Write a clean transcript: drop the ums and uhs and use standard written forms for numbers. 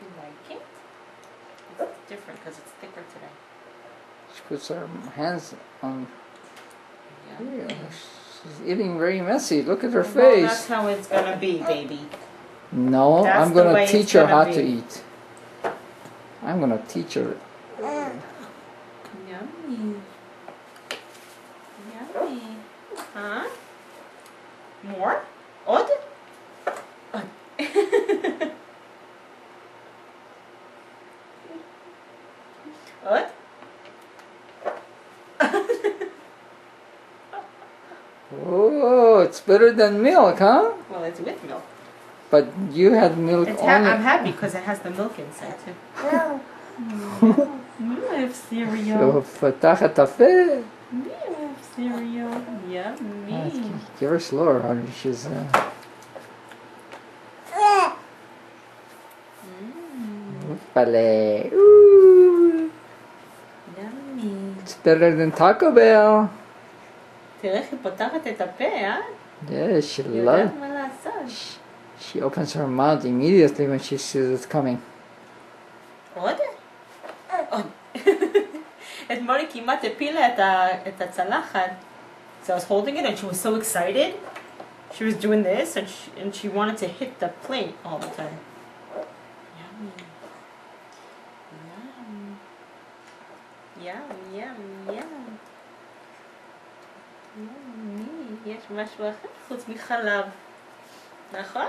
You like it? It's different because it's thicker today. She puts her hands on. Yeah. She's eating very messy. Look at her Well, face. that's how it's gonna be, baby. No, That's I'm the gonna way it's teach her gonna how be. to eat. I'm gonna teach her. Yummy. Yummy. Huh? More? Odd? Odd? Oh, it's better than milk, huh? Well, it's with milk. But you had milk only. I'm happy because it has the milk inside too. You have cereal. פתח את הפה. You have cereal. Yummy. Give her slower, honey. She's. Oopale. Ooh. Yummy. It's better than Taco Bell. תראה איך היא פותחת את הפה, אה? Yeah, she היא loves. יודעת מה לעשות. She opens her mouth immediately when she sees it coming. עוד? עוד. אתמול היא כמעט הפילה את הצלחת. So I was holding it and she was so excited. She was doing this and she wanted to hit the plate all the time. Yummy. Yum. Yum, yum, yum. ימי, יש משהו אחר חוץ מחלב, נכון?